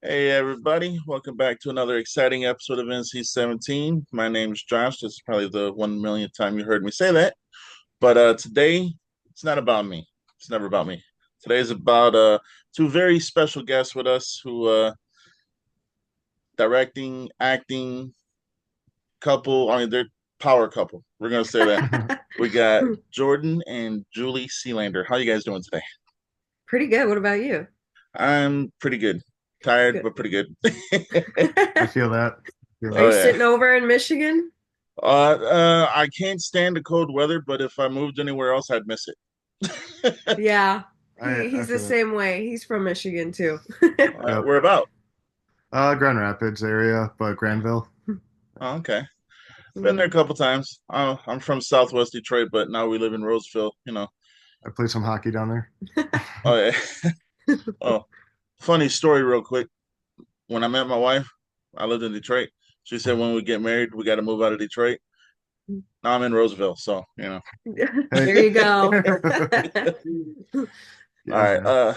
Hey everybody, welcome back to another exciting episode of NC-17. My name's Josh. This is probably the 1 millionth time you heard me say that. But today, it's not about me. It's never about me. Today is about two very special guests with us who directing, acting, couple. I mean, they're power couple. We're gonna say that. We got Jordan and Julie Selander. How you guys doing today? Pretty good. What about you? I'm pretty good. Tired, Good. but pretty good. I feel that. Feel Are you Oh that. yeah. sitting over in Michigan? I can't stand the cold weather, but if I moved anywhere else, I'd miss it. Yeah. I He's the feel that. same way. He's from Michigan too. Yep. Where about? Grand Rapids area, but Granville. Oh, okay. Been there a Mm. couple times. I'm from Southwest Detroit, but now we live in Roseville. I played some hockey down there. Oh yeah. Oh, funny story, real quick. When I met my wife, I lived in Detroit. She said when we get married, we got to move out of Detroit. Now I'm in Roseville, so. Hey. There you go. All Yeah, right. man.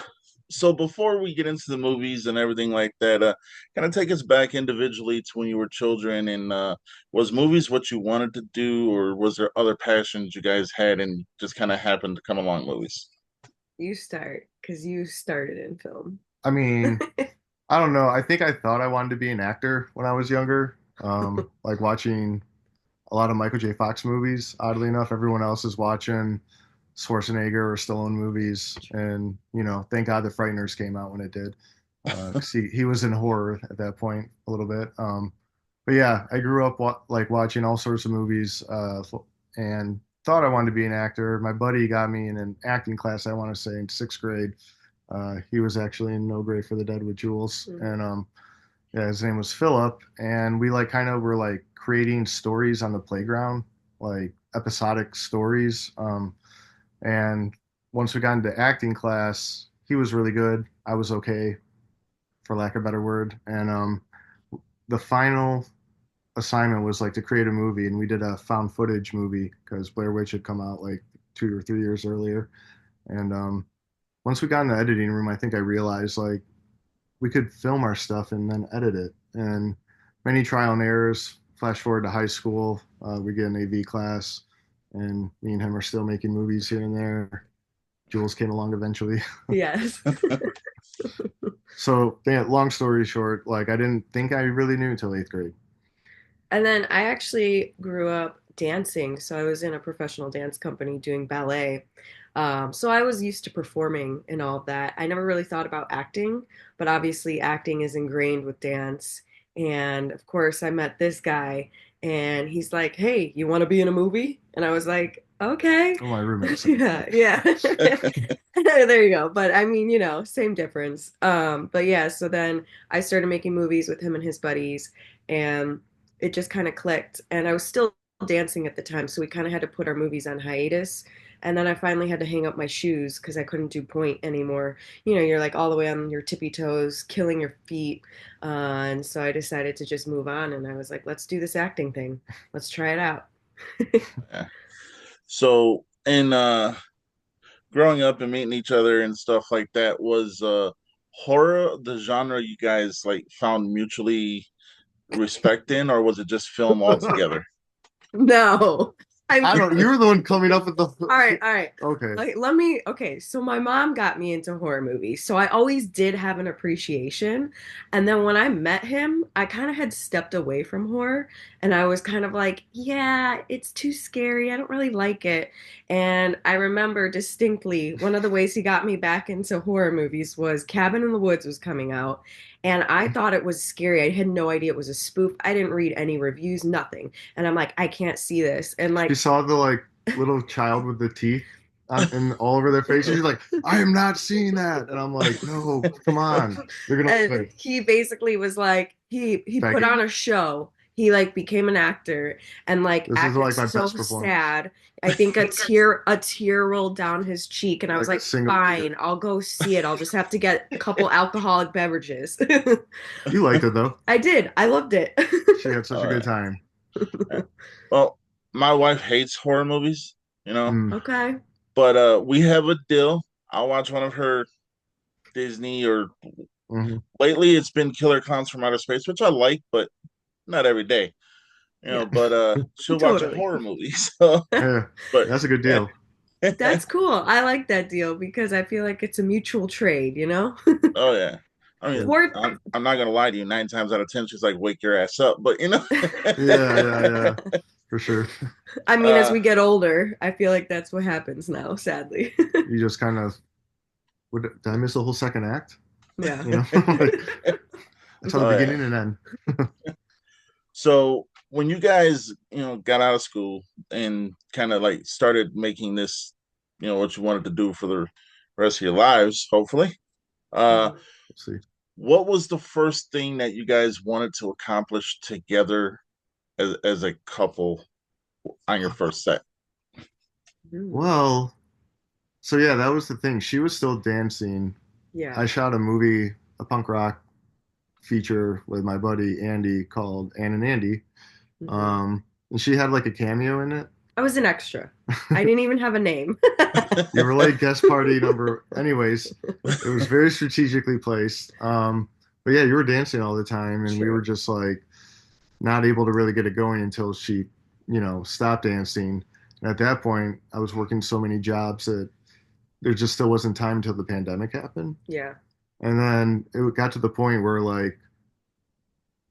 So before we get into the movies and everything like that, kind of take us back individually to when you were children, and was movies what you wanted to do, or was there other passions you guys had and just kind of happened to come along movies? You start because you started in film. I mean, I don't know. I think I thought I wanted to be an actor when I was younger. Like watching a lot of Michael J. Fox movies. Oddly enough, everyone else is watching Schwarzenegger or Stallone movies, and thank God the Frighteners came out when it did, because he was in horror at that point a little bit. But yeah, I grew up like watching all sorts of movies, and thought I wanted to be an actor. My buddy got me in an acting class, I want to say in sixth grade. He was actually in No Grave for the Dead with Jules, and yeah, his name was Philip, and we like kind of were like creating stories on the playground, like episodic stories. And once we got into acting class, he was really good. I was okay, for lack of a better word. And the final assignment was like to create a movie, and we did a found footage movie because Blair Witch had come out like 2 or 3 years earlier. And once we got in the editing room, I think I realized like we could film our stuff and then edit it. And many trial and errors. Flash forward to high school, we get an AV class, and me and him are still making movies here and there. Jules came along eventually. Yes. So, yeah, long story short, like I didn't think I really knew until eighth grade. And then I actually grew up dancing. So I was in a professional dance company doing ballet. So I was used to performing and all of that. I never really thought about acting, but obviously acting is ingrained with dance. And of course, I met this guy and he's like, "Hey, you want to be in a movie?" And I was like, "Okay." Oh, my roommate said Yeah, yeah. There you go. But I mean, same difference. But yeah, so then I started making movies with him and his buddies, and it just kind of clicked. And I was still dancing at the time, so we kind of had to put our movies on hiatus. And then I finally had to hang up my shoes because I couldn't do point anymore. You're like all the way on your tippy toes, killing your feet. And so I decided to just move on. And I was like, let's do this acting thing. Let's try it out. Yeah. So, in growing up and meeting each other and stuff like that, was horror the genre you guys like found mutually respect in, or was it just film that. altogether? No. I I mean, don't. You were the one coming up with the. all right, all right. Okay. Okay, so my mom got me into horror movies. So I always did have an appreciation. And then when I met him, I kind of had stepped away from horror and I was kind of like, yeah, it's too scary. I don't really like it. And I remember distinctly one of the ways he got me back into horror movies was Cabin in the Woods was coming out. And I thought it was scary. I had no idea it was a spoof. I didn't read any reviews, nothing. And I'm like, I can't see this. And You like, saw the like little child with the teeth on and all over their faces. You're like, I am not seeing that, and I'm like, no, come on, you're gonna love and it. he basically was like he put on Begging. a show. He like became an actor and like This is acted like my so best performance. sad. I think a tear rolled down his cheek and I was Like a like, single tear. fine, I'll go see it. I'll just have to get a couple alcoholic beverages. You liked it though. I did. I loved it. She had such a Oh good yeah. time. Yeah. Well, my wife hates horror movies, you know, Mm. Okay. but we have a deal. I'll watch one of her Disney or Hmm. Lately, it's been Killer Clowns from Outer Space, which I like, but not every day. Yeah, But she'll watch a totally. horror movie. So, Yeah, but that's a good yeah. deal. That's cool. I like that deal because I feel like it's a mutual trade, you know? Oh yeah. I mean, Yeah, Horror. I'm not gonna lie to you. 9 times out of 10, she's like, "Wake your ass up," but yeah, for sure. I mean, as uh, we get older, I feel like that's what happens now, sadly. You just kind of, did I miss the whole second act? Yeah. You know, like I saw the oh yeah. beginning and end. So when you guys, got out of school and kind of like started making this, what you wanted to do for the rest of your lives, hopefully. Uh, Mhm. Let's see. what was the first thing that you guys wanted to accomplish together as a couple on your first set? Mm. Well, so yeah, that was the thing. She was still dancing. Yeah. I shot a movie, a punk rock feature with my buddy Andy called Ann and Andy. Hmm. And she had like a cameo in it. I was an extra. I didn't even have a name. You were like guest party number. Anyways, it was very strategically placed. But yeah, you were dancing all the time, and we were True. just like not able to really get it going until she, stopped dancing. And at that point, I was working so many jobs that there just still wasn't time until the pandemic happened. Yeah. And then it got to the point where like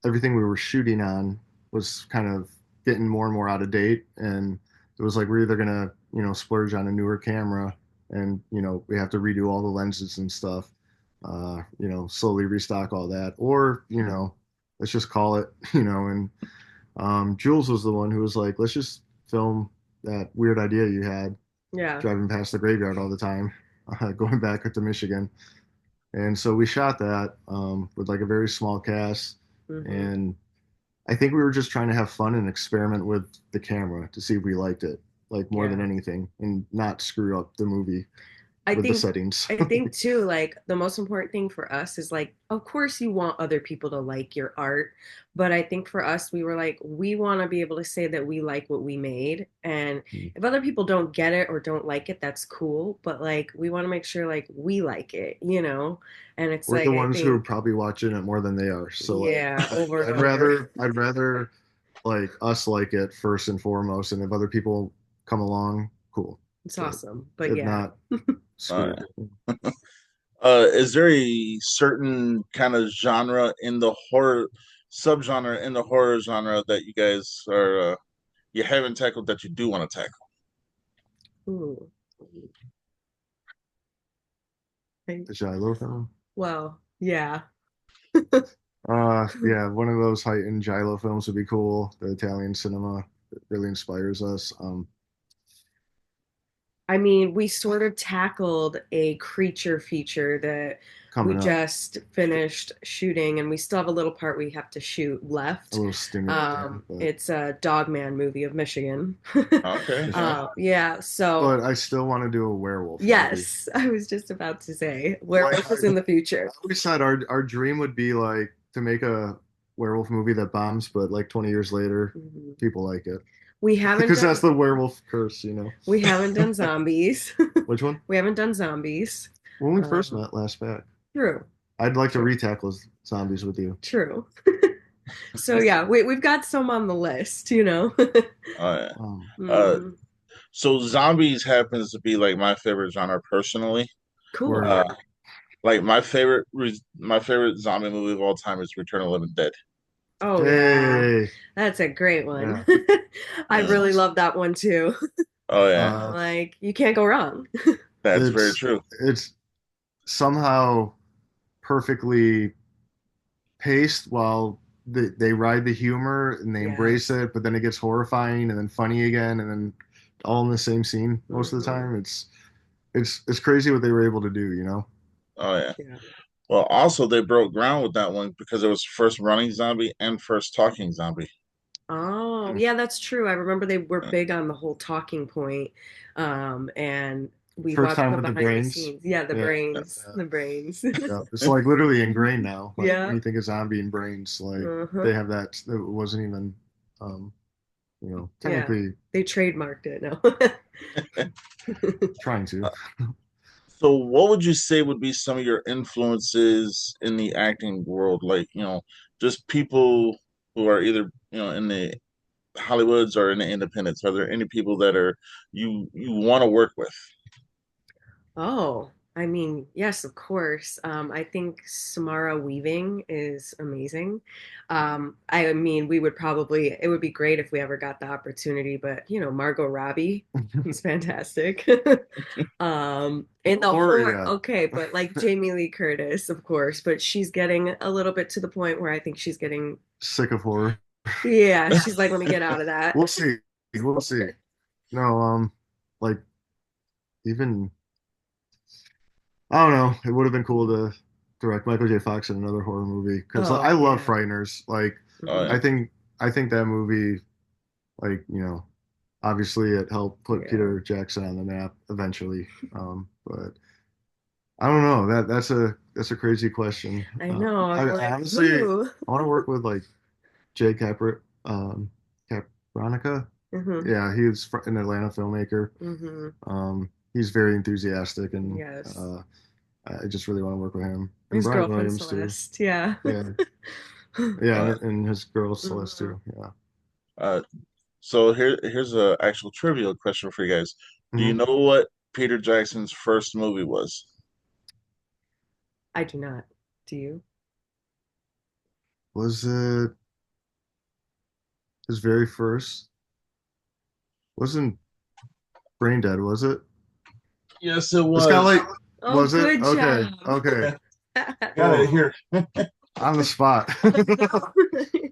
everything we were shooting on was kind of getting more and more out of date. And it was like we're either gonna, splurge on a newer camera and, we have to redo all the lenses and stuff, slowly restock all that, or, let's just call it, and Jules was the one who was like, let's just film that weird idea you had Yeah. driving past the graveyard all the time, going back to Michigan. And so we shot that with like a very small cast. Hmm. And I think we were just trying to have fun and experiment with the camera to see if we liked it, like more than Yeah. anything, and not screw up the movie I with the think settings. I think too, like the most important thing for us is like, of course you want other people to like your art, but I think for us we were like, we want to be able to say that we like what we made. And if other people don't get it or don't like it, that's cool. But like we want to make sure like we like it, you know? And it's We're like the I ones who are think, probably watching it more than they are. So like, yeah, over and I'd over. rather I'd rather like us like it first and foremost, and if other people come along, cool. It's But awesome. But if yeah. not, screw uh, it. is there a certain kind of genre in the horror subgenre in the horror genre that you guys are you haven't tackled that you do want to tackle? Ooh. I- The Shiloh film. Well, yeah. Yeah, one of those heightened Giallo films would be cool. The Italian cinema really inspires us. I mean, we sort of tackled a creature feature that we Coming up, just finished shooting, and we still have a little part we have to shoot a left. little stinger at the end, but It's a Dogman movie of Michigan. Okay, yeah. Yeah, so but I still want to do a werewolf movie. yes, I was just about to say Like werewolf is in the I future. always thought our dream would be like to make a werewolf movie that bombs, but like 20 years later, Mhm. people like it We haven't because that's done the werewolf curse. we haven't done zombies. Which one? We haven't done zombies. When we first Um, met last back, true, I'd like to true, retackle zombies with you. true. So yeah, we've got some on the list, you know. Oh yeah. Uh, Hmm. so zombies happens to be like my favorite genre personally. Cool. Word. Uh, like my favorite zombie movie of all time is Return of the Living Dead. Oh yeah, Hey, that's a great one. yeah. I Yeah. really love that one too. Oh yeah, Uh, Like you can't go wrong. that's very it's true. it's somehow perfectly paced while they ride the humor and they embrace Yes. it, but then it gets horrifying and then funny again and then all in the same scene most of the Hmm. time. It's crazy what they were able to do. Oh yeah. Yeah. Well, also they broke ground with that one because it was first running zombie and first talking zombie. Oh, yeah, that's true. I remember they were Yeah. big on the whole talking point. And we First watched time the with the behind the brains. scenes. Yeah, the Yeah, brains. yeah, The brains. yeah. It's like literally ingrained now. Like when Yeah. you think of zombie and brains, like Uh-huh. they have that. It wasn't even, um, Yeah. technically They trademarked it now. trying to. So, what would you say would be some of your influences in the acting world? Like, just people who are either, in the Hollywoods or in the independents. Are there any people that are you want to work with? Oh, I mean, yes, of course. I think Samara Weaving is amazing. I mean, it would be great if we ever got the opportunity, but Margot Robbie, she's fantastic. In the Or horror, yeah, okay, but like Jamie Lee Curtis, of course, but she's getting a little bit to the point where I think she's getting, sick of horror. yeah, she's like, let me get out of that. We'll see. We'll see. No, like even I don't know. It would have been cool to direct Michael J. Fox in another horror movie because Oh, I love yeah. Frighteners. Like Oh Hmm. yeah. I think that movie, like obviously it helped put Yeah. Peter Jackson on the map eventually. But I don't know. That's a crazy question. I know. I, I'm I like, honestly who? I want to work with like Jay Capranica. Hmm. Yeah, he was an Atlanta filmmaker. Hmm. He's very enthusiastic, and Yes. I just really want to work with him and His Brian girlfriend Williams too. Celeste. Yeah. Yeah, yeah, Uh, and his girl Celeste Hmm. too. Yeah. uh, so here's a actual trivial question for you guys. Do you Hmm. know what Peter Jackson's first movie was? I do not. Do you? Was it his very first? Wasn't Brain Dead? Was it? Yes, it It's kind of was. like. Oh, Was it? good Okay. job. Okay. Got it Whoa. here. On the spot. I know.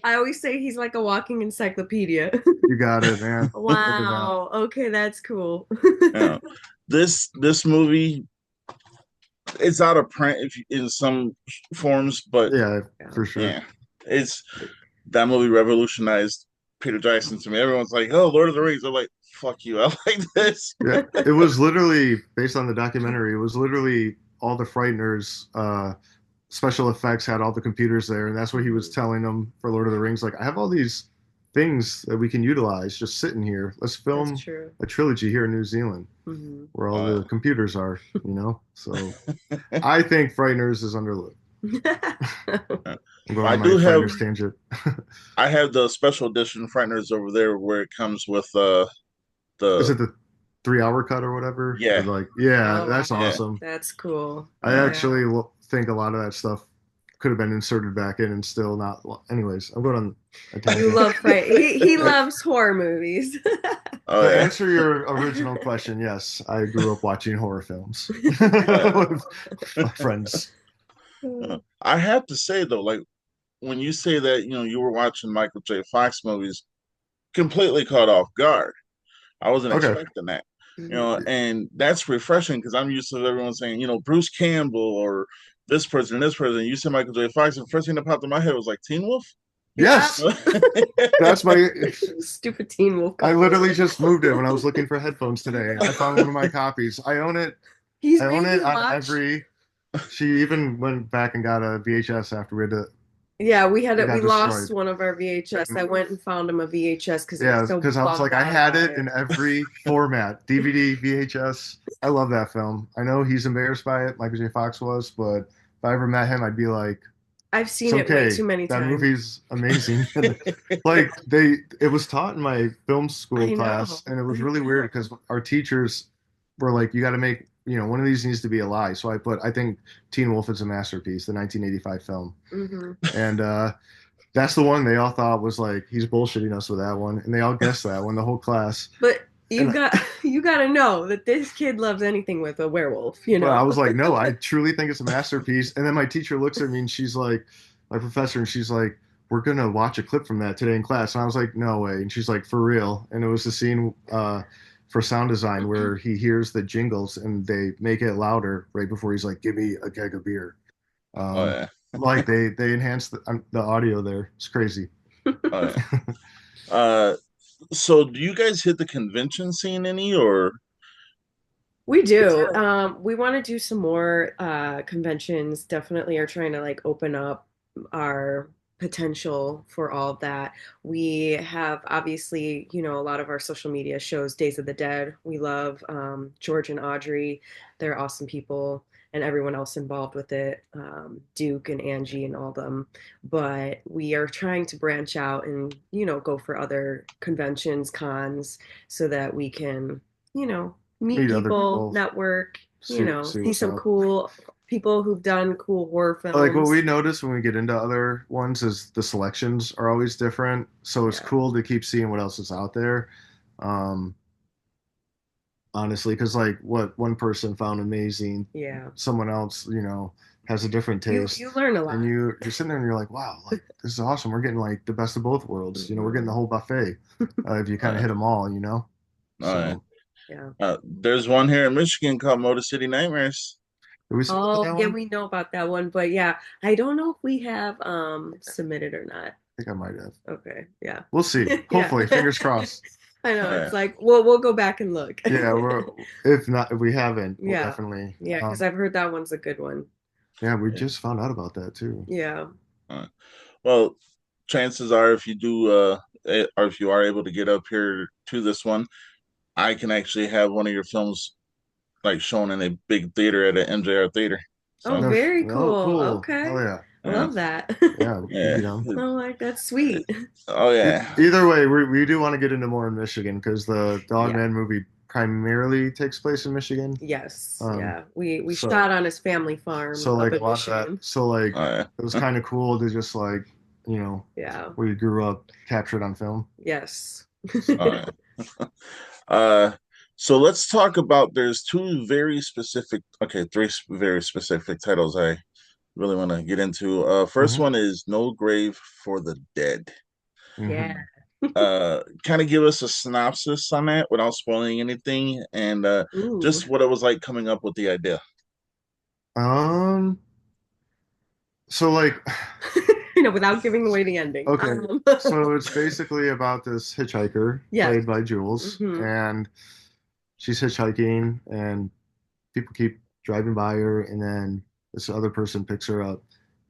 I always say he's like a walking encyclopedia. You got it, man. Look at that. Wow. Okay, that's cool. Yeah. This movie, it's out of print in some forms, but Yeah, Yeah. for sure. yeah, it's that movie revolutionized Peter Jackson to me. Everyone's like, "Oh, Lord of the Rings." I'm like, "Fuck you, I like this." Yeah, it was literally based on the documentary. It was literally all the Frighteners, special effects had all the computers there, and that's what he was Mhm. telling them for Lord of the Rings. Like, I have all these things that we can utilize just sitting here. Let's That's film true. a trilogy here in New Zealand Hmm. where all Uh, the computers are. So I think Frighteners is underlooked. I'm going I on my do have Frighteners tangent. I have the special edition Frighteners over there where it comes with Is the it the 3 hour cut or whatever? Or yeah, like, yeah, Oh, that's yeah, awesome. that's cool. I yeah. actually Yeah. think a lot of that stuff could have been inserted back in and still not. Anyways, I'm going on a You tangent. love Fright. He loves horror movies. Oh To yeah. answer your original question, yes, I grew up watching horror films Oh, yeah. with my friends. I have to say though, like when you say that, you were watching Michael J. Fox movies, completely caught off guard. I wasn't Okay. expecting that. Mhm. And that's refreshing because I'm used to everyone saying, Bruce Campbell or this person and this person. You said Michael J. Fox, and the first thing that popped in my head was like Teen Wolf. Yep. Yes, that's my. Stupid Teen Wolf I couple. literally just moved it when I was looking for headphones today. I found one of my copies. I own it. He's I own made it me on watch. every. She even went back and got a VHS after we had to. Yeah, It we got lost destroyed. one of our VHS. I went and found him a VHS because he was Yeah, so because I was bummed like, I out had about it it. in every format, DVD, VHS. I love that film. I know he's embarrassed by it, Michael J. Fox was, but if I ever met him, I'd be like, I've it's seen it way okay. too many That times. movie's amazing. And like it was taught in my film school I know. class, and it was I really weird know. because our teachers were like, you got to make, one of these needs to be a lie. So I think Teen Wolf is a masterpiece, the 1985 film. Hmm. And that's the one they all thought was like he's bullshitting us with that one, and they all guessed that one, the whole class. But And you got to know that this kid loves anything with a werewolf, you but I know. was like, no, I truly think it's a masterpiece. And then my teacher looks at me and she's like, my professor, and she's like, we're gonna watch a clip from that today in class. And I was like, no way. And she's like, for real. And it was the scene for sound design where he hears the jingles and they make it louder right before he's like, give me a keg of beer. Oh Um, yeah. like they enhanced the audio there. It's crazy. Oh yeah. Uh, so do you guys hit the convention scene any or? We do. We want to do some more conventions. Definitely are trying to like open up our potential for all of that. We have obviously, a lot of our social media shows Days of the Dead. We love George and Audrey. They're awesome people, and everyone else involved with it, Duke and Angie and all of them. But we are trying to branch out and, go for other conventions, cons, so that we can, meet Meet other people, people, network, see see what's some up. cool people who've done cool horror Like what we films. notice when we get into other ones is the selections are always different. So it's Yeah. cool to keep seeing what else is out there. Um, honestly, because like what one person found amazing, Yeah. someone else, has a different You taste, learn a and lot. you're sitting there and you're like, wow, like this is awesome. We're getting like the best of both worlds. We're getting Hmm. the whole buffet if you kind of Uh, hit them all. uh, So Yeah. there's one here in Michigan called Motor City Nightmares. did we submit Oh, that yeah, one? we know about that one, but yeah, I don't know if we have submitted or not. I think I might have. Okay, yeah. We'll see. Yeah. Hopefully, fingers crossed. I know. Uh, It's like, we'll go back and look. Yeah, we're if not if we haven't, we'll Yeah. definitely. Yeah, because I've heard that one's a good one. Yeah, we yeah. just found out about that too. Yeah. Uh, well, chances are, if you do, or if you are able to get up here to this one, I can actually have one of your films like shown in a big theater at an MJR theater. Oh, So, No, very no, cool. cool. Hell Okay. yeah. uh, Love that. Yeah, we'd yeah. be down. Oh, like that's sweet. Oh yeah. Either way, we do want to get into more in Michigan because the Yeah. Dogman movie primarily takes place in Michigan. Yes. Um, Yeah. We so shot on his family farm so up like a in lot of that. Michigan. So like Oh it was yeah. kind of cool to just like Yeah. where you grew up captured on film. Yes. Oh yeah. Uh, so let's talk about there's two very specific, okay, very specific titles I really want to get into. First Hmm. one is No Grave for the Dead. Yeah. Hmm. Kind of give us a synopsis on that without spoiling anything, and Ooh. just what it was like coming up with the idea. Um. So like, Without giving away the ending. okay, so it's basically about this hitchhiker Yes. played by Jules, Hmm. and she's hitchhiking, and people keep driving by her, and then this other person picks her up,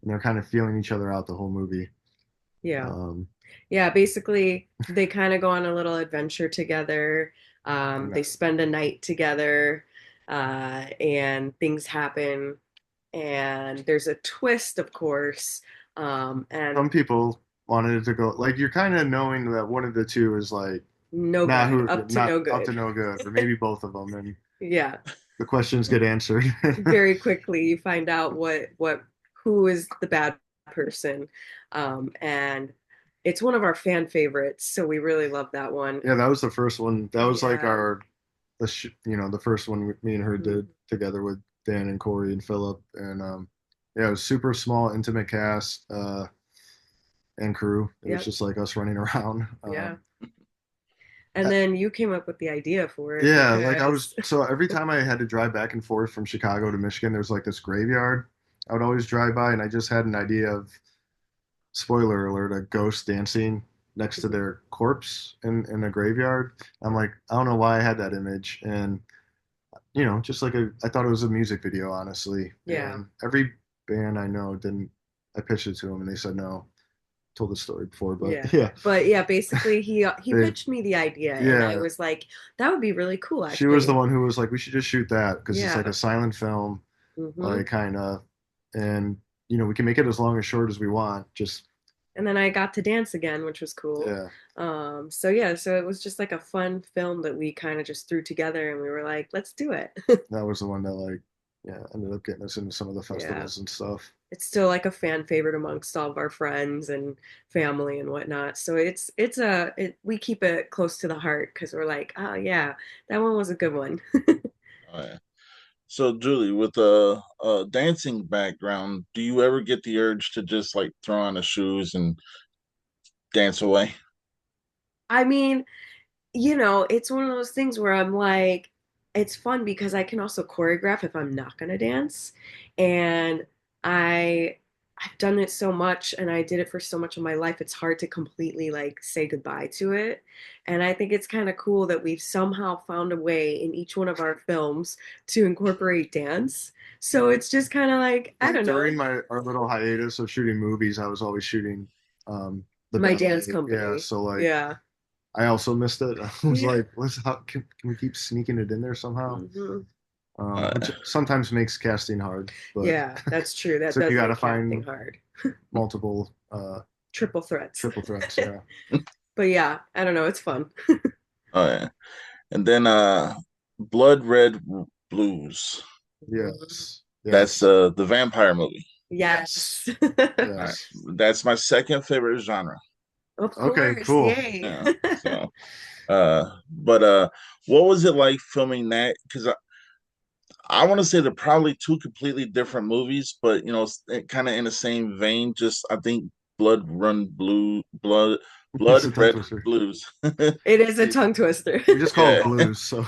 and they're kind of feeling each other out the whole movie. Yeah. Um, Yeah, basically they kind of go on a little adventure together. and They spend a night together, and things happen, and there's a twist, of course. And some people wanted it to go like you're kind of knowing that one of the two is like no not good, who up to not no up to good. no good, or maybe both of them, and Yeah. the questions get answered. Very quickly you find out what who is the bad person. And it's one of our fan favorites, so we really love that one. Yeah, that was the first one. That was like Yeah. the first one me and her Mhm. did together with Dan and Corey and Philip, and yeah, it was super small, intimate cast and crew. It was Yep. just like us running around. Yeah. And then you came up with the idea for it Yeah, like I because was so every time I had to drive back and forth from Chicago to Michigan, there's like this graveyard I would always drive by, and I just had an idea of spoiler alert, a ghost dancing next to their corpse in a graveyard. I'm like, I don't know why I had that image, and just like I thought it was a music video, honestly. yeah. And every band I know didn't. I pitched it to them, and they said no. Told the story before, but Yeah. yeah, But yeah, basically he they pitched me the idea and I yeah. was like, that would be really cool She was the actually. one who was like, we should just shoot that because it's like a Yeah. silent film, Hmm. like kind of, and we can make it as long or short as we want. Just And then I got to dance again, which was cool. yeah, So yeah, so it was just like a fun film that we kind of just threw together and we were like, let's do it. that was the one that like ended up getting us into some of the Yeah. festivals and stuff. It's still like a fan favorite amongst all of our friends and family and whatnot. So we keep it close to the heart because we're like, oh yeah, that one was a good one. Oh, yeah. So, Julie, with a dancing background, do you ever get the urge to just like throw on the shoes and dance away? I mean, it's one of those things where I'm like, it's fun because I can also choreograph if I'm not gonna dance. And I I've done it so much and I did it for so much of my life, it's hard to completely like say goodbye to it. And I think it's kind of cool that we've somehow found a way in each one of our films to incorporate dance. So it's just kind of like, I I think don't know. during my our little hiatus of shooting movies, I was always shooting the My dance ballet. Yeah, company. so like Yeah. I also missed it. I was Yeah. like, let's how can we keep sneaking it in there somehow? Hmm. Which sometimes makes casting hard, but Yeah, that's true. That so you does got to make casting find hard. multiple Triple threats. triple threats. Yeah. But yeah, I don't know. It's fun. oh yeah. And then Blood Red Blues. Mhm. Yes. That's Yes. the vampire movie. Yes. Yes. All right. Yes. That's my second favorite genre. Of Okay. course. Cool. Yay. Yeah. So but what was it like filming that? Because I want to say they're probably two completely different movies, but you know, kind of in the same vein. Just I think It's Blood a tongue Red twister. Blues. It is a It- tongue twister. We just call it yeah, blues. So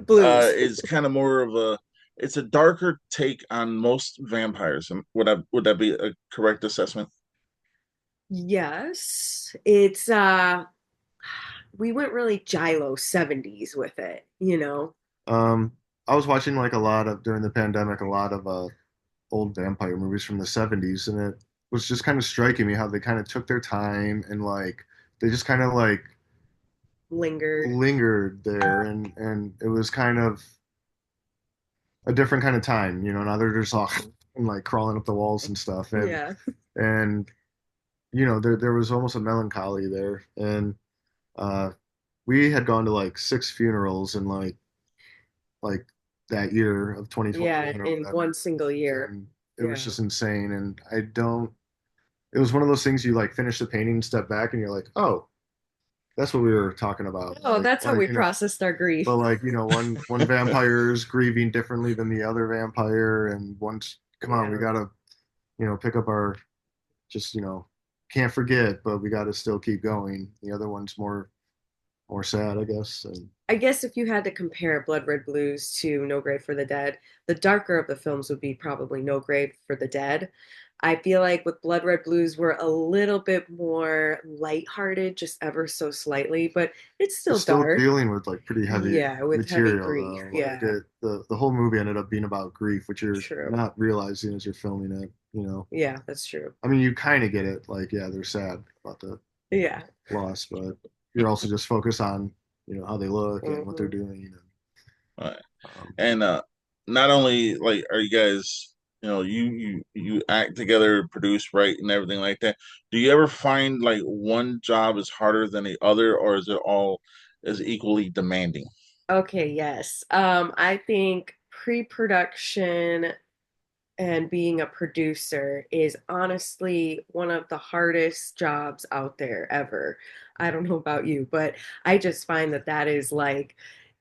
Blues. it's kind of more of a. It's a darker take on most vampires. Would that be a correct assessment? Yes. It's we went really Gilo 70s with it, you know. um, I was watching like a lot of during the pandemic, a lot of old vampire movies from the 70s, and it was just kind of striking me how they kind of took their time and like they just kind of like Lingered. lingered there, and it was kind of a different kind of time. Now they're just all and like crawling up the walls and stuff, Yeah. and there was almost a melancholy there, and uh, we had gone to like six funerals in like that year of Yeah, 2021 or in one whatever, single year. and it was Yeah. just insane. And I don't. It was one of those things you like finish the painting, step back, and you're like, oh, that's what we were talking about. Oh, that's how we processed our But grief. like one vampire is grieving differently than the other vampire, and one's come on, we Yeah. gotta pick up our just can't forget, but we gotta still keep going. The other one's more sad, I guess. And I guess if you had to compare Blood Red Blues to No Grave for the Dead, the darker of the films would be probably No Grave for the Dead. I feel like with Blood Red Blues, we're a little bit more lighthearted, just ever so slightly, but it's it's still still dark. dealing with like pretty heavy Yeah, with heavy material grief. though. Like Yeah, the whole movie ended up being about grief, which you're true. not realizing as you're filming it. Yeah, that's true. I mean, you kind of get it. Like, yeah, they're sad about the Yeah. loss, but you're also just focused on, how they look and what they're Hmm. doing. All right. Um, And not only like are you guys, you act together, produce, write, and everything like that. Do you ever find like one job is harder than the other, or is it all as equally demanding? Okay, yes. I think pre-production and being a producer is honestly one of the hardest jobs out there ever. I don't know about you, but I just find that that is like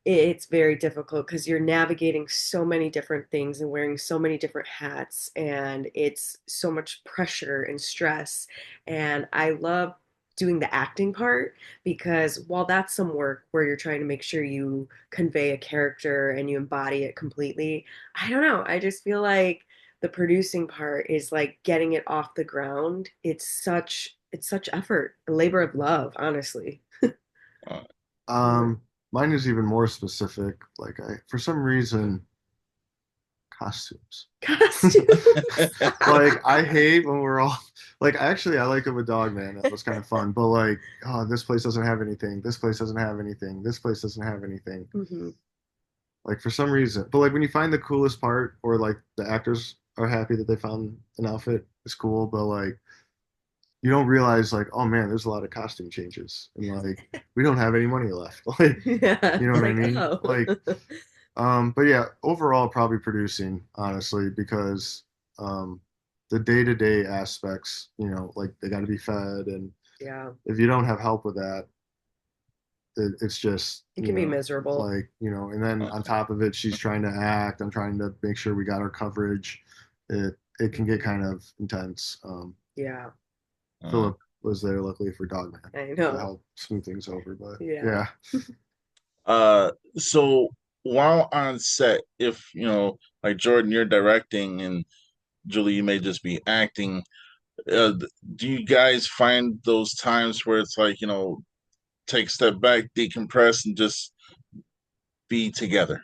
it's very difficult because you're navigating so many different things and wearing so many different hats, and it's so much pressure and stress. And I love doing the acting part because while that's some work where you're trying to make sure you convey a character and you embody it completely, I don't know. I just feel like the producing part is like getting it off the ground. It's such effort, a labor of love, honestly. Uh, um, Mine is even more specific. Like for some reason, costumes. Costumes. Like I hate when we're all like actually I like it with Dog Man. That was kind of fun. But like, oh, this place doesn't have anything. This place doesn't have anything. This place doesn't have anything. Hmm. Like for some reason. But like when you find the coolest part or like the actors are happy that they found an outfit, it's cool. But like you don't realize like, oh man, there's a lot of costume changes. And like we don't have any money left. Like, Yeah, you know it's what I like, mean? oh. Like but yeah, overall probably producing, honestly, because um the day-to-day aspects, like they got to be fed, and Yeah, if you don't have help with that, it's just, it can be miserable. like, and then on top of it, she's trying to act. I'm trying to make sure we got our coverage. It can get Mhm. kind of intense. Yeah, uh, Philip was there luckily for Dogman I to know. help smooth things over, but Yeah. yeah. so while on set, if like Jordan, you're directing, and Julie, you may just be acting. Uh, do you guys find those times where it's like take a step back, decompress, and just be together?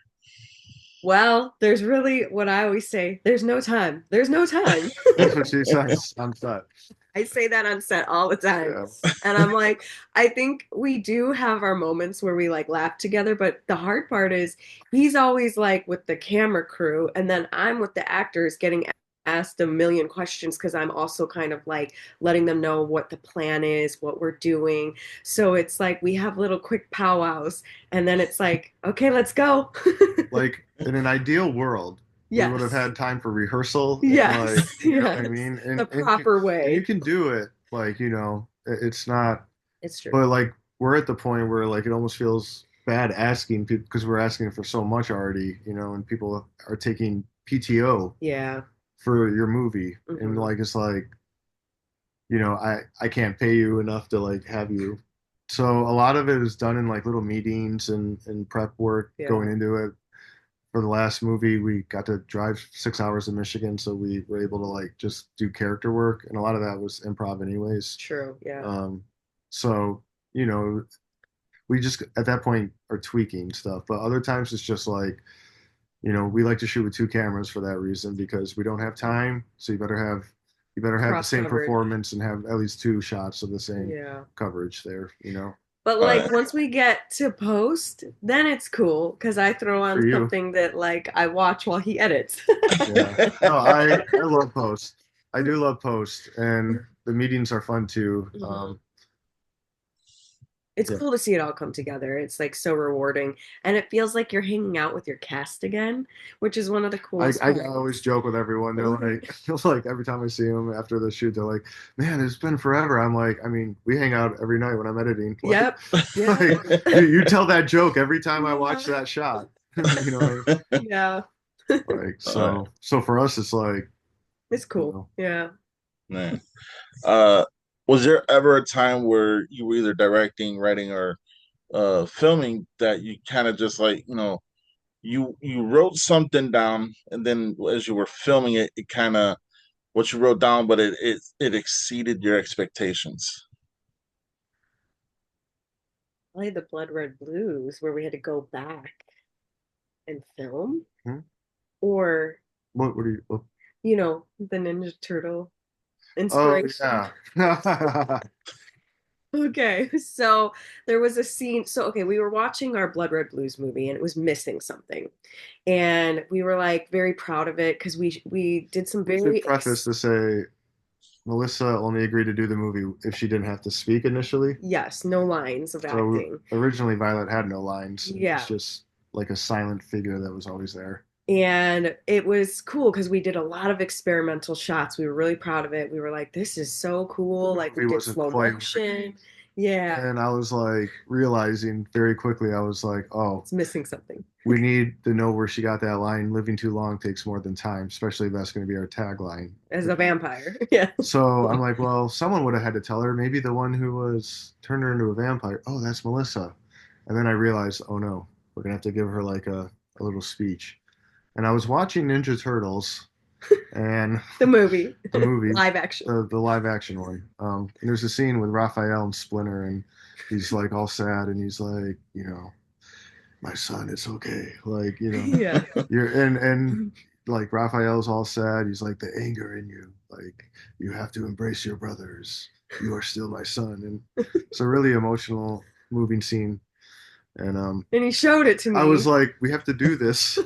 Well, there's really what I always say, there's no time. There's no time. That's what she says on set. I say that on set all the time. Yeah. And I'm like, I think we do have our moments where we like laugh together, but the hard part is he's always like with the camera crew, and then I'm with the actors getting asked a million questions because I'm also kind of like letting them know what the plan is, what we're doing. So it's like we have little quick powwows, and then it's like, okay, let's go. Like in an ideal world, we would have Yes. had time for rehearsal and like, Yes. you know what I Yes. mean? The And proper and you way. can do it like, it's not, It's true. but like we're at the point where like it almost feels bad asking people because we're asking for so much already, and people are taking PTO Yeah. for your movie. And Hmm. like it's like, I can't pay you enough to like have you. So a lot of it is done in like little meetings and prep work Yeah. going into it. For the last movie, we got to drive 6 hours to Michigan, so we were able to like just do character work, and a lot of that was improv anyways. True. Yeah. Um, so you know, we just at that point are tweaking stuff, but other times it's just like, we like to shoot with two cameras for that reason because we don't have time. So you better have the Cross same coverage. performance and have at least two shots of the same Yeah. coverage there. But All like right. once we get to post, then it's cool because I throw For on you. something that like I watch while he edits. Yeah. No, I love post. I do love post, and the meetings are fun too. Mhm. It's Yeah. cool to see it all come together. It's like so rewarding. And it feels like you're hanging out with your cast again, which is one of the I, coolest I parts. always joke with everyone. They're like, like every time I see them after the shoot, they're like, "Man, it's been forever." I'm like, I mean, we hang out every night when I'm editing. Like, Yep. Yeah. like you tell that joke every time I Yeah. watch that shot. You know, Yeah. like All right, so for us, it's like, It's you cool. know, Yeah. man. Uh, was there ever a time where you were either directing, writing, or filming that you kind of just like, you wrote something down, and then as you were filming it, it kind of what you wrote down, but it exceeded your expectations. Play the Blood Red Blues where we had to go back and film, hmm? or What do you? the Ninja Turtle Oh inspiration. yeah. Okay, so there was a scene. So, okay, we were watching our Blood Red Blues movie and it was missing something. And we were like very proud of it because we did some We should very preface to say Melissa only agreed to do the movie if she didn't have to speak initially. yes, no lines of So acting. originally Violet had no lines and was Yeah. just like a silent figure that was always there. And it was cool because we did a lot of experimental shots. We were really proud of it. We were like, this is so The cool. Like we movie did wasn't slow quite motion. working. Yeah, And I was like realizing very quickly, I was like, oh, it's missing something we need to know where she got that line. Living too long takes more than time, especially if that's going to be our tagline. as a vampire. Yeah. So I'm like, well, someone would have had to tell her. Maybe the one who was turned her into a vampire. Oh, that's Melissa. And then I realized, oh no, we're gonna have to give her like a little speech. And I was watching Ninja Turtles and The movie, the movie, live action. the live action one. And there's a scene with Raphael and Splinter, and he's like all sad, and he's like, my son, it's okay. Like, Yeah. you're and like Raphael's all sad. He's like the anger in you. Like you have to embrace your brothers. You are still my son. And it's a really emotional, moving scene. And And he showed it to I was me. like, we have to do this.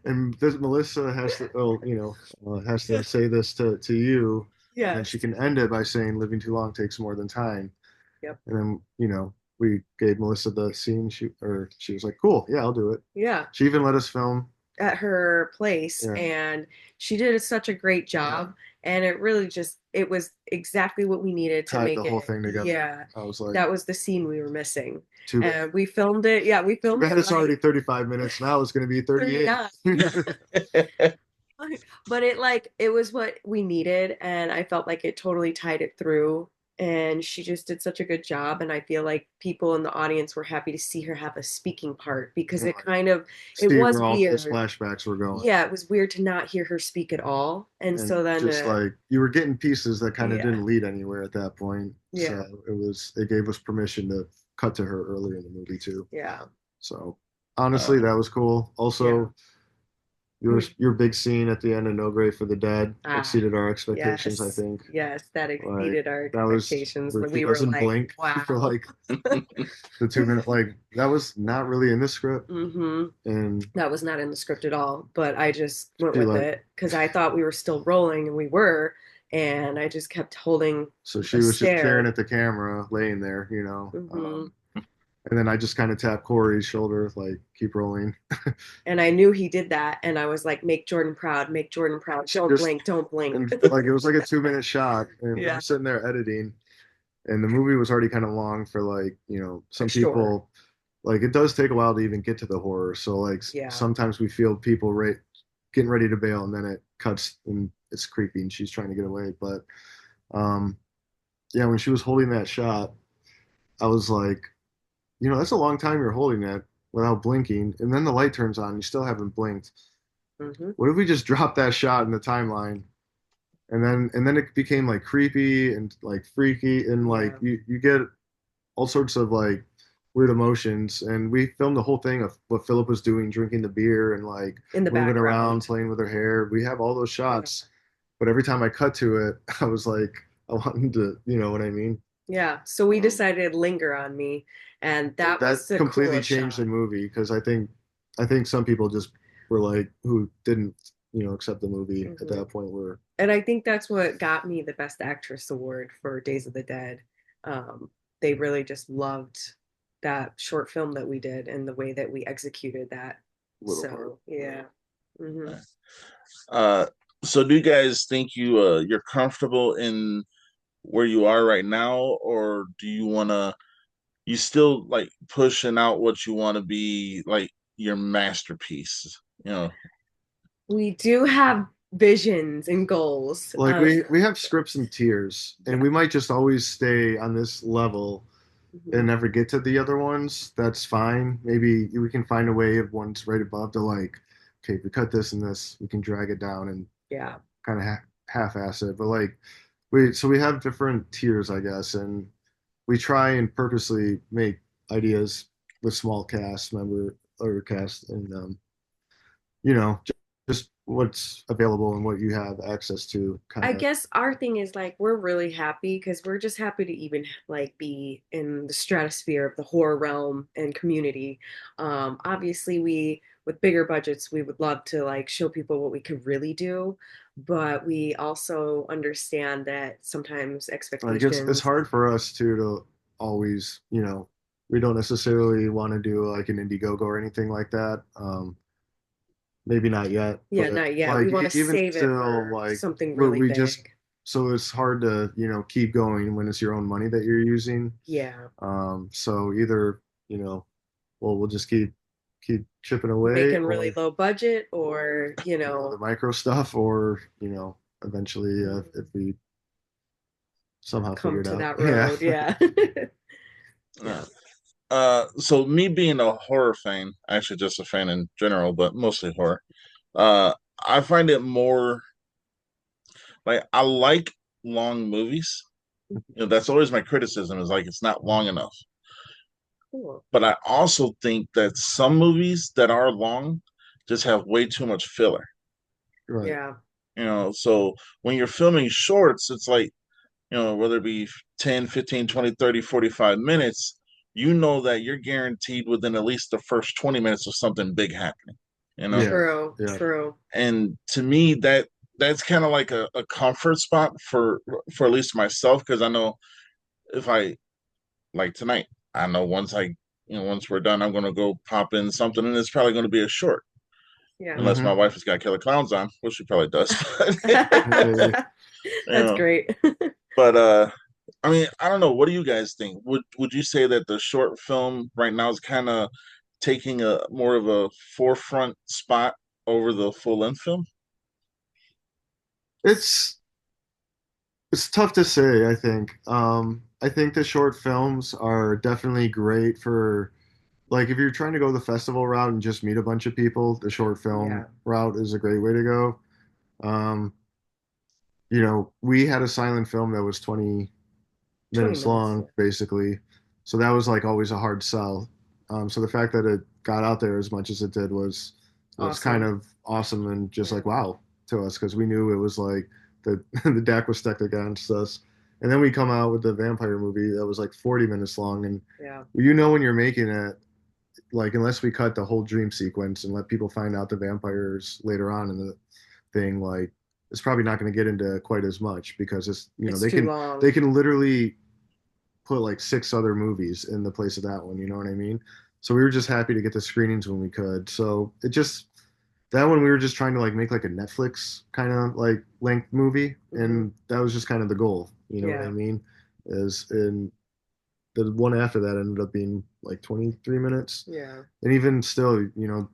And this Melissa has to, has to say this to you, and then she Yes. can end it by saying, "Living too long takes more than time." Yep. And then we gave Melissa the scene. She was like, "Cool, yeah, I'll do it." Yeah. She even let us film. At her place, Yeah, and she did such a great job, and it really just it was exactly what we needed to tied the make whole it. thing together. Yeah, I was like, that was the scene we were missing, too bad. and we filmed it. Yeah, we Too filmed bad it it's already like 35 minutes. Now it's going to be 38. 39. But it like it was what we needed, and I felt like it totally tied it through, and she just did such a good job, and I feel like people in the audience were happy to see her have a speaking part because And it like, kind of it see was where all those weird. flashbacks were going. Yeah, it was weird to not hear her speak at all. And And so then, just like you were getting pieces that kind of yeah, didn't lead anywhere at that point. yeah, So it gave us permission to cut to her earlier in the movie too. yeah, So Uh, honestly, that was cool. yeah. Also, Your big scene at the end of No Grave for the Dead Ah, exceeded our expectations, I yes, think. yes, that Like exceeded our that was expectations. where he We were doesn't like, blink for wow. like the 2 minute, like that was not really in the script. hmm And That was not in the script at all, but I just went she with like it because I thought we were still rolling and we were, and I just kept holding so she the was just staring stare. at the camera, laying there, you know. hmm And then I just kind of tapped Corey's shoulder, like, keep rolling. And I knew he did that, and I was like, "Make Jordan proud, make Jordan proud. Don't Just blink, don't blink." and like it was like a 2 minute shot, and we Yeah, were sitting there editing, and the movie was already kind of long for like, for some sure. people, like it does take a while to even get to the horror. So like Yeah. sometimes we feel people getting ready to bail, and then it cuts and it's creepy, and she's trying to get away. But um, yeah, when she was holding that shot, I was like, that's a long time you're holding that without blinking, and then the light turns on, you still haven't blinked. hmm What if we just dropped that shot in the timeline, and then it became like creepy and like freaky, and like Yeah. you get all sorts of like weird emotions. And we filmed the whole thing of what Philip was doing, drinking the beer and like In the moving around, background. playing with her hair. We have all those Yeah. shots, but every time I cut to it, I was like, I wanted to, you know what I mean? Yeah. So we Um, decided Linger on Me, and that that was the completely coolest changed the shot. movie because I think some people just were like who didn't accept the movie at hmm that point were And I think that's what got me the Best Actress award for Days of the Dead. Um, they really just loved that short film that we did and the way that we executed that. little hard. So, yeah. hmm uh, so do you guys think you're comfortable in where you are right now, or do you wanna you still like pushing out what you want to be like your masterpiece? You know, We do have visions and goals. Like we have scripts and tiers, and Yeah. we might just always stay on this level and hmm never get to the other ones. That's fine. Maybe we can find a way of ones right above to like, okay, if we cut this and this, we can drag it down and Yeah. kind of half-ass it. But like we have different tiers, I guess, and we try and purposely make ideas with small cast member or cast, and just what's available and what you have access to, kind I of. guess our thing is like we're really happy because we're just happy to even like be in the stratosphere of the horror realm and community. Obviously, we with bigger budgets, we would love to like show people what we could really do, but we also understand that sometimes Like it's expectations. hard for us to always, we don't necessarily want to do like an Indiegogo or anything like that. Maybe not yet, Yeah, but not yet. like We want to even save it still, for like something we really we just big. so it's hard to keep going when it's your own money that you're using. Yeah, So either well, we'll just keep chipping away, making really or low budget, or the micro stuff, or eventually, if we somehow figure come it to out. that Yeah. road. Yeah, uh, yeah. so me being a horror fan, actually just a fan in general, but mostly horror. I find it more like I like long movies. You know, that's always my criticism is like it's not long enough. Cool. But I also think that some movies that are long just have way too much filler. Right. Yeah. You know, so when you're filming shorts, it's like, whether it be 10, 15, 20, 30, 45 minutes, you know that you're guaranteed within at least the first 20 minutes of something big happening, you know? Yeah. True, Yeah. true. And to me, that's kind of like a comfort spot for at least myself, because I know if I like tonight, I know once we're done, I'm gonna go pop in something, and it's probably gonna be a short, Yeah. unless my Hmm. wife has got Killer Clowns on, which she probably does. Hey, you That's know, great. but I mean, I don't know. What do you guys think? Would you say that the short film right now is kind of taking a more of a forefront spot over the full length film? it's it's tough to say, I think. I think the short films are definitely great for, like, if you're trying to go the festival route and just meet a bunch of people, the short film Yeah. route is a great way to go. Um, we had a silent film that was 20 20 minutes minutes. long, Yeah. basically. So that was like always a hard sell. So the fact that it got out there as much as it did was was kind Awesome. of awesome and just Yeah. like wow to us because we knew it was like the the deck was stacked against us. And then we come out with the vampire movie that was like 40 minutes long, and Yeah. you know when you're making it, like unless we cut the whole dream sequence and let people find out the vampires later on in the thing, like it's probably not going to get into quite as much because it's It's they too can long. literally put like six other movies in the place of that one. You know what I mean? So we were just happy to get the screenings when we could. So it just that one we were just trying to like make like a Netflix kind of like length movie, Hmm. and that was just kind of the goal. You know what I Yeah. mean? Is and the one after that ended up being like 23 minutes. Yeah. And even still,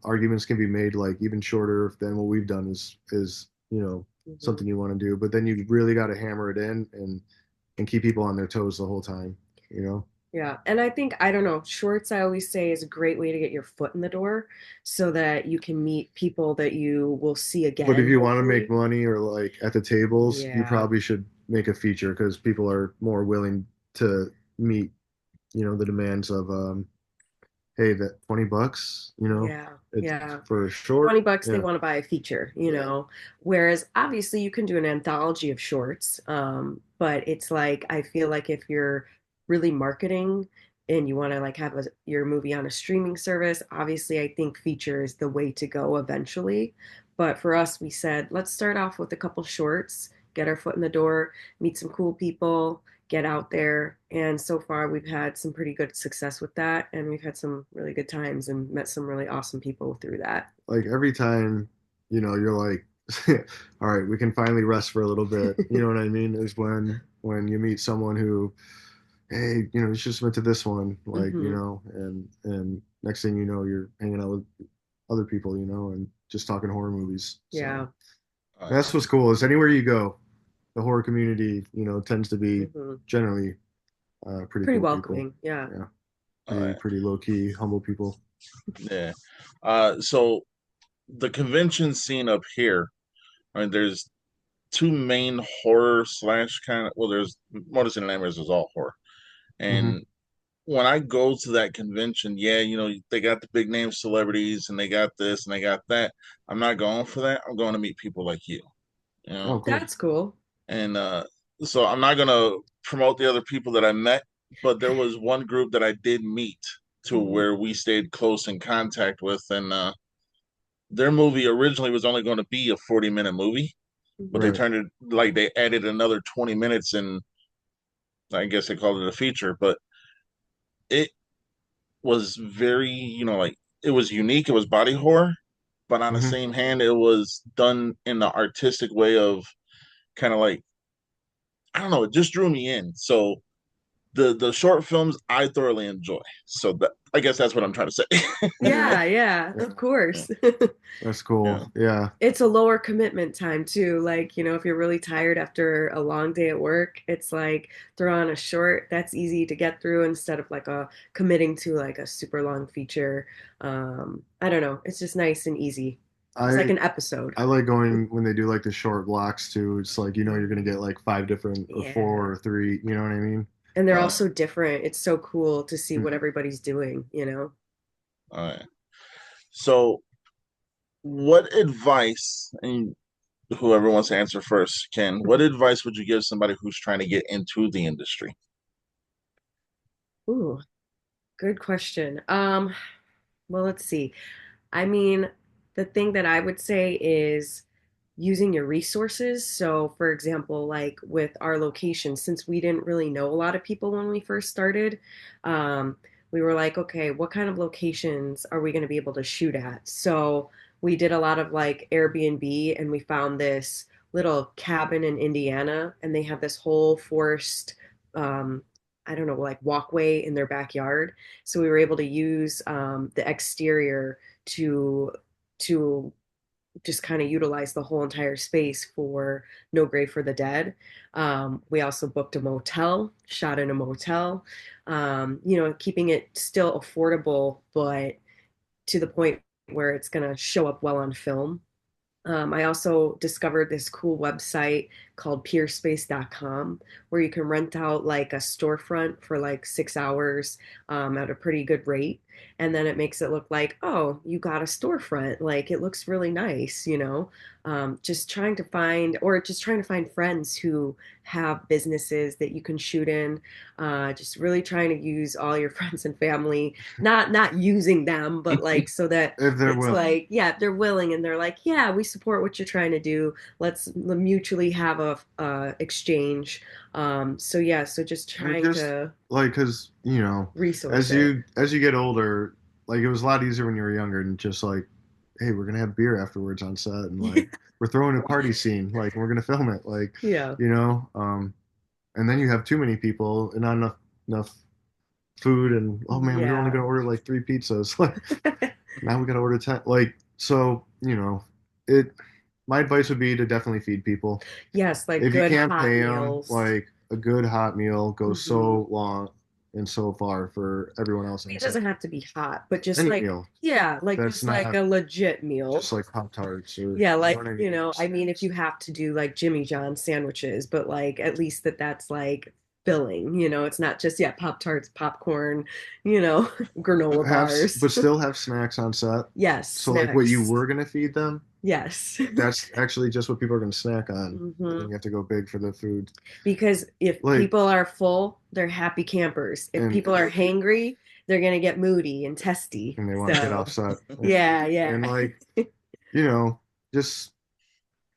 arguments can be made like even shorter than what we've done is, Hmm. something you want to do. But then you really got to hammer it in and keep people on their toes the whole time, you know? Yeah. And I think, I don't know, shorts, I always say, is a great way to get your foot in the door so that you can meet people that you will see But if again, you want to make hopefully. money or like at the tables, you Yeah. probably should make a feature because people are more willing to meet, the demands of, hey, that $20, Yeah. it's Yeah. for a 20 short. bucks they Yeah. want to buy a feature, Yeah. whereas obviously you can do an anthology of shorts, but it's like I feel like if you're really marketing and you want to like have your movie on a streaming service, obviously I think feature is the way to go eventually. But for us, we said let's start off with a couple shorts, get our foot in the door, meet some cool people, get out there. And so far, we've had some pretty good success with that. And we've had some really good times and met some really awesome people through that. Like every time, you're like, all right, we can finally rest for a little bit. You know what I mean? Is when you meet someone who, hey, you just went to this one, like, Hmm. and next thing you know, you're hanging out with other people, and just talking horror movies. So Yeah. that's what's cool is anywhere you go, the horror community, tends to be Hmm. generally pretty Pretty cool people. welcoming. Yeah. Yeah, All pretty right. pretty low key, humble people. Yeah. So the convention scene up here, I mean, there's two main horror slash kind of, well, there's Motors and Nightmares is all horror. Hmm. And when I go to that convention, yeah, they got the big name celebrities and they got this and they got that. I'm not going for that. I'm going to meet people like you, you know? Oh, cool. That's cool. And so I'm not going to promote the other people that I met, but there was one group that I did meet to Hmm. where we stayed close in contact with. And their movie originally was only going to be a 40-minute movie, but Hmm. they Right. turned it like they added another 20 minutes and I guess they called it a feature, but it was very, like it was unique. It was body horror, but on the Hmm. same hand, it was done in the artistic way of kind of like, I don't know, it just drew me in. So the short films I thoroughly enjoy. So I guess that's what I'm trying to say. Yeah. Yeah. Yeah, Of Yeah. course. that's Yeah. cool. Yeah. It's a lower commitment time too. Like, if you're really tired after a long day at work, it's like throw on a short that's easy to get through instead of like a committing to like a super long feature. I don't know. It's just nice and easy. It's like I an episode. I like going when they do like the short blocks too. It's like you're gonna get like five different or four Yeah. or three. You know what I mean? And they're all Uh, so different. It's so cool to see what Mhm. everybody's doing. all right. So, what advice, and whoever wants to answer first can, what advice would you give somebody who's trying to get into the industry? Ooh, good question. Well, let's see. I mean, the thing that I would say is using your resources. So, for example, like with our location, since we didn't really know a lot of people when we first started, um, we were like, okay, what kind of locations are we going to be able to shoot at? So, we did a lot of like Airbnb and we found this little cabin in Indiana, and they have this whole forest. Um, I don't know, like walkway in their backyard. So we were able to use the exterior to to just kind of utilize the whole entire space for No Grave for the Dead. We also booked a motel, shot in a motel, keeping it still affordable, but to the point where it's going to show up well on film. I also discovered this cool website called peerspace.com, where you can rent out like a storefront for like 6 hours at a pretty good rate. And then it makes it look like, oh, you got a storefront. Like it looks really nice, you know? Just trying to find, or just trying to find friends who have businesses that you can shoot in. Just really trying to use all your friends and family, not using them, but like so that If they're it's willing. like, yeah, they're willing and they're like, yeah, we support what you're trying to do. Let's mutually have a exchange. So yeah, so just Or trying just to like, because resource as it. you get older, like it was a lot easier when you were younger, and just like, hey, we're gonna have beer afterwards on set, and like we're throwing a party scene, like we're gonna film it, like Yeah. you know, and then you have too many people and not enough food, and oh man, we were only Yeah. gonna order like 3 pizzas, like now we gotta order 10, like so it. My advice would be to definitely feed people. Yes, like If you good can't hot pay them, meals. like a good hot meal goes Hmm. so long and so far for everyone else on It set. doesn't have to be hot, but just Any like, meal yeah, like that's just like not a legit meal. just like Pop Tarts, or Yeah, you know like, what I mean, you know, I mean, if you snacks. have to do like Jimmy John sandwiches, but like at least that's like filling, you know, it's not just, yeah, Pop Tarts, popcorn, you know, granola bars. But still have snacks on set. Yes, So like what you snacks. were gonna feed them, Yes. that's actually just what people are gonna snack on, and then Hmm. you have to go big for the food. Because if Like people are full, they're happy campers. If and people are hangry, they're gonna get moody and testy. and they want to get So, off set. yeah, And yeah. like, you know, just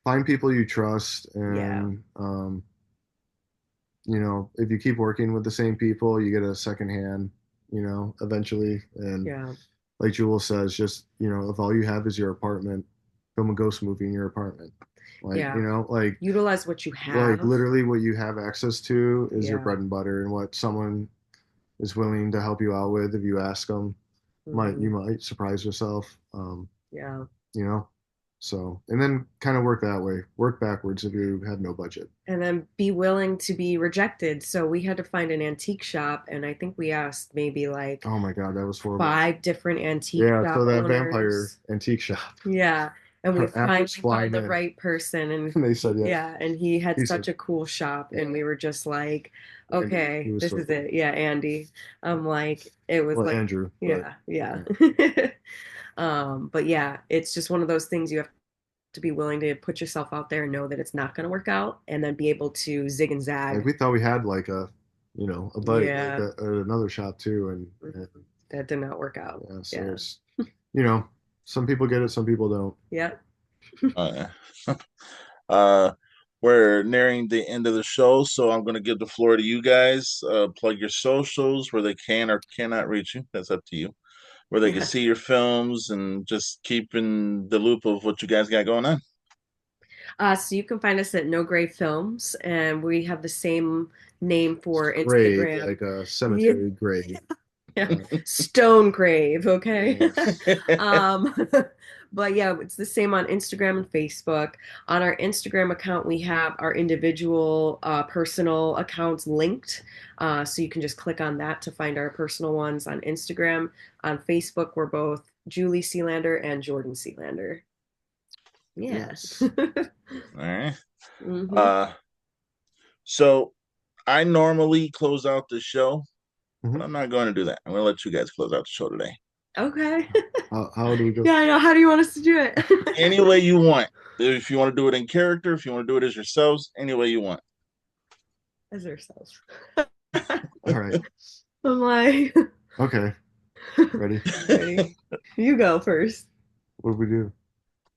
find people you trust, Yeah, and if you keep working with the same people, you get a second hand, eventually. And yeah, like Jewel says, just, if all you have is your apartment, film a ghost movie in your apartment. Like, yeah. Utilize what you like have. literally what you have access to is your Yeah. bread and butter, and what someone is willing to help you out with if you ask them. You Hmm. might surprise yourself. Yeah. You know, so, and then kind of work that way, work backwards if you have no budget. And then be willing to be rejected. So we had to find an antique shop, and I think we asked maybe like Oh my God, that was horrible. five different antique Yeah, so shop that vampire owners. antique shop, Yeah. And we after finally flying found the in, right person, and and they said yes. yeah, and he had He said, such a cool shop, yeah, and we were just like, Andy, he okay, was this so is cool. it. Yeah, Andy. I'm like, it was Well, like, Andrew, but yeah, yeah. yeah, But yeah, it's just one of those things you have to be willing to put yourself out there and know that it's not going to work out, and then be able to zig and like zag. we thought we had like a buddy like Yeah, at another shop too, and that did not work out. yeah, so Yeah. it's you know, some people get it, some people don't. Yep. Uh, uh, we're nearing the end of the show, so I'm going to give the floor to you guys. Plug your socials where they can or cannot reach you. That's up to you. Where they can Yeah. see your films and just keep in the loop of what you guys got going on. So you can find us at No Grave Films, and we have the same name for Grave, Instagram. like a Yeah, cemetery grave. yeah. Uh, Stone Grave, okay? yes. um, but yeah, it's the same on Instagram and Facebook. On our Instagram account, we have our individual personal accounts linked. So you can just click on that to find our personal ones on Instagram. On Facebook, we're both Julie Selander and Jordan Selander. Yeah. Yes. All right. Hmm. Uh, so I normally close out the show, but Hmm. I'm not going to do that. I'm going to let you guys close out the show today. Okay. How do we go? Yeah, I know. How do you want us to do it? Any way you want. If you want to do it in character, if you want to do it as yourselves, any way you want. As ourselves. All right. I'm like, Okay. Ready? ready? You go first. What do we do?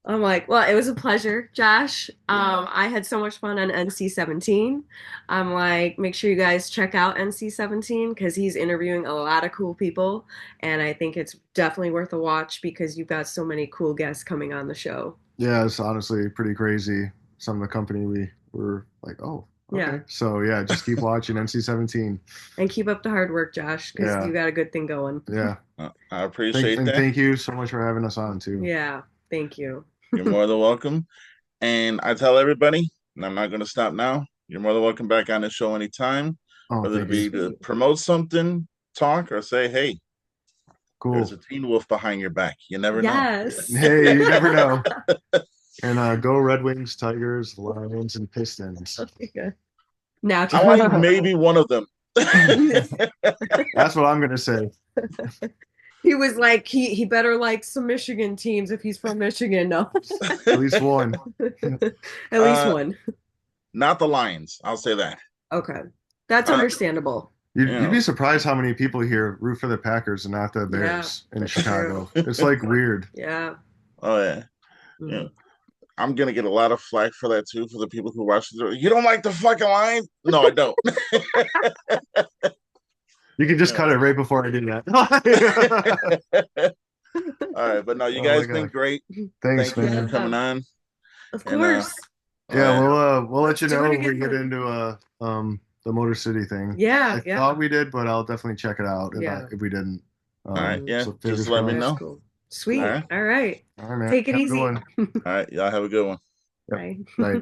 I'm like, well, it was a pleasure, Josh. Yeah. I had so much fun on NC-17. I'm like, make sure you guys check out NC-17 because he's interviewing a lot of cool people, and I think it's definitely worth a watch because you've got so many cool guests coming on the show. Yeah, it's honestly pretty crazy. Some of the company we were like, oh, Yeah, okay. So yeah, just keep watching NC-17. and keep up the hard work, Josh, because Yeah, you got a good thing going. yeah. I appreciate that. Thank you so much for having us on too. Yeah, thank you. You're more than welcome. And I tell everybody, and I'm not going to stop now, you're more than welcome back on the show anytime, Oh, whether it thank you. be to Sweet. promote something, talk, or say, hey, there's Cool. a teen wolf behind your back. You never know. Yes. Hey, you never know. And go Red Wings, Tigers, Lions, and Pistons. Okay. I Natural. like maybe one of them. That's what I'm gonna say. He was like, he better like some Michigan teams if he's from Michigan. No. At least one. At least uh, one. not the Lions. I'll say that. Okay. That's Uh, understandable. you You'd know, be surprised how many people here root for the Packers and not the Yeah, Bears in that's true. Chicago. It's like weird. Yeah. oh yeah. Yeah. Mhm. I'm gonna get a lot of flack for that too for the people who watch it. You don't like the fucking Lions? No, I don't. You can just Yeah. cut it right before I do that. All right, but no, you Oh my guys been gosh. great. Thanks, Thank you for man. coming Yeah, on. of And course. oh Yeah, yeah, we'll let Let's you do know it if we get again. into the Motor City thing. Yeah, I yeah, thought we did, but I'll definitely check it out yeah. if we didn't. all right, Mhm. yeah. So Just fingers let me That's crossed. know. cool. All Sweet. right, All right. All right, man. Take it Have a good easy. one. all right. Y'all have a good one. Yep. Bye. Right. Bye.